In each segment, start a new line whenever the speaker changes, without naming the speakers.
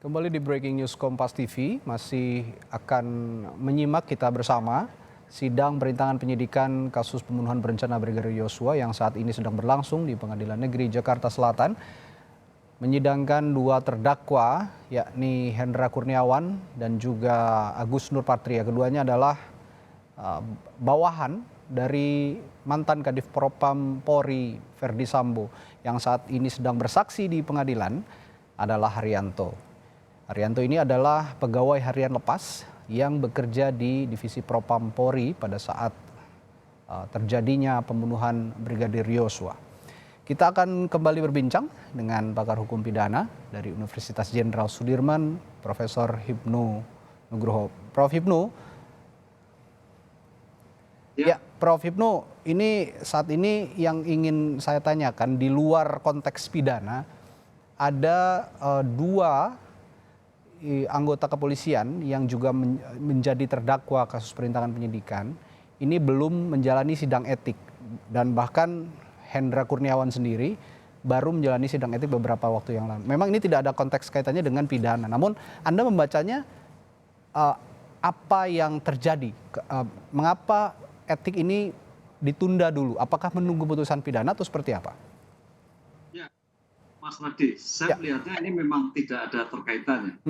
Kembali di Breaking News Kompas TV, masih akan menyimak kita bersama sidang perintangan penyidikan kasus pembunuhan berencana Brigadir Yosua yang saat ini sedang berlangsung di Pengadilan Negeri Jakarta Selatan. Menyidangkan dua terdakwa, yakni Hendra Kurniawan dan juga Agus Nurpatria. Keduanya adalah bawahan dari mantan Kadif Propam Polri Verdi Sambo yang saat ini sedang bersaksi di pengadilan adalah Haryanto. Haryanto ini adalah pegawai harian lepas yang bekerja di Divisi Propam Polri pada saat terjadinya pembunuhan Brigadir Yosua. Kita akan kembali berbincang dengan pakar hukum pidana dari Universitas Jenderal Sudirman, Profesor Hipnu Nugroho. Prof. Hipnu, ya, Prof. Hipnu, ini saat ini yang ingin saya tanyakan di luar konteks pidana, ada dua anggota kepolisian yang juga menjadi terdakwa kasus perintangan penyidikan ini belum menjalani sidang etik, dan bahkan Hendra Kurniawan sendiri baru menjalani sidang etik beberapa waktu yang lalu. Memang ini tidak ada konteks kaitannya dengan pidana, namun Anda membacanya apa yang terjadi? Mengapa etik ini ditunda dulu? Apakah menunggu putusan pidana atau seperti apa?
Mas Nadi, saya melihatnya ini memang tidak ada terkaitannya.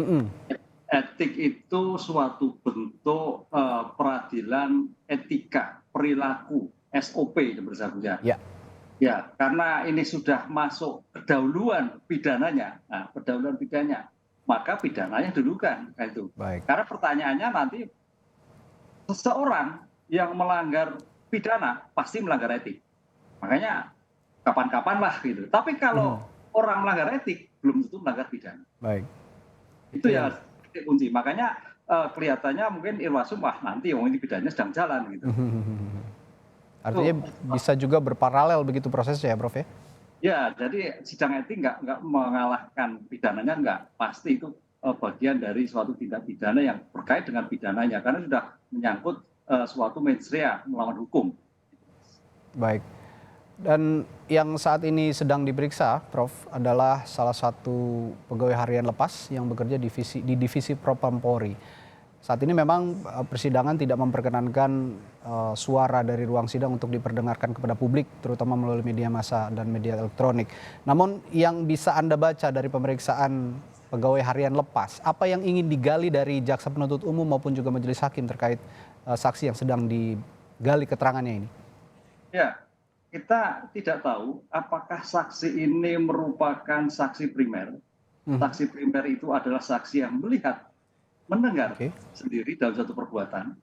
Etik itu suatu bentuk peradilan etika, perilaku, SOP bersangkutan. Ya, karena ini sudah masuk pendahuluan pidananya, maka pidananya dulukan. Itu. Karena pertanyaannya nanti seseorang yang melanggar pidana pasti melanggar etik. Makanya kapan-kapan lah gitu. Tapi kalau orang melanggar etik belum tentu melanggar pidana. Itu ya kunci. Makanya kelihatannya mungkin Irwasum nanti ini pidananya sedang jalan gitu.
Artinya bisa juga berparalel begitu prosesnya ya, Prof ya?
Ya, jadi sidang etik nggak mengalahkan pidananya, nggak. Pasti itu bagian dari suatu tindak pidana yang berkait dengan pidananya karena sudah menyangkut suatu mens rea melawan hukum.
Baik. Dan yang saat ini sedang diperiksa, Prof, adalah salah satu pegawai harian lepas yang bekerja di Divisi Propam Polri. Saat ini memang persidangan tidak memperkenankan suara dari ruang sidang untuk diperdengarkan kepada publik, terutama melalui media massa dan media elektronik. Namun yang bisa Anda baca dari pemeriksaan pegawai harian lepas, apa yang ingin digali dari jaksa penuntut umum maupun juga majelis hakim terkait saksi yang sedang digali keterangannya ini?
Ya. Kita tidak tahu apakah saksi ini merupakan saksi primer. Saksi primer itu adalah saksi yang melihat, mendengar sendiri dalam satu perbuatan.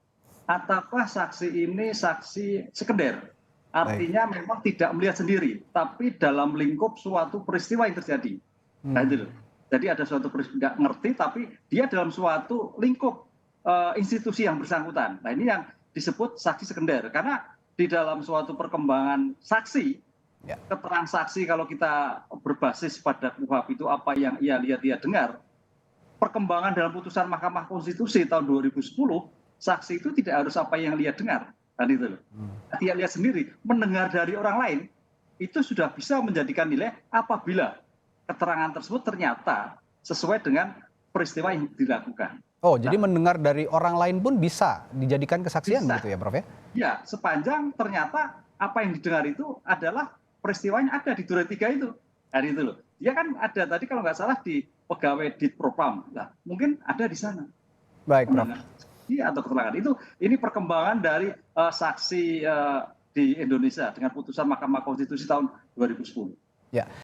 Ataukah saksi ini saksi sekunder. Artinya memang tidak melihat sendiri, tapi dalam lingkup suatu peristiwa yang terjadi. Nah, itu. Jadi ada suatu peristiwa nggak ngerti, tapi dia dalam suatu lingkup institusi yang bersangkutan. Nah, ini yang disebut saksi sekunder. Karena di dalam suatu perkembangan saksi, keterangan saksi kalau kita berbasis pada KUHP itu apa yang ia lihat, ia dengar. Perkembangan dalam putusan Mahkamah Konstitusi tahun 2010, saksi itu tidak harus apa yang lihat dengar. Dan itu loh. Dia lihat sendiri, mendengar dari orang lain, itu sudah bisa menjadikan nilai apabila keterangan tersebut ternyata sesuai dengan peristiwa yang dilakukan.
Oh, jadi mendengar dari orang lain pun bisa dijadikan kesaksian gitu ya, Prof ya?
Ya, sepanjang ternyata apa yang didengar itu adalah peristiwa yang ada di Duren 3 itu. Hari itu loh. Dia kan ada tadi kalau nggak salah di pegawai di Propam. Nah, mungkin ada di sana.
Baik, Prof.
Iya, atau keterangan itu. Ini perkembangan dari saksi di Indonesia dengan putusan Mahkamah Konstitusi tahun 2010.
Ya.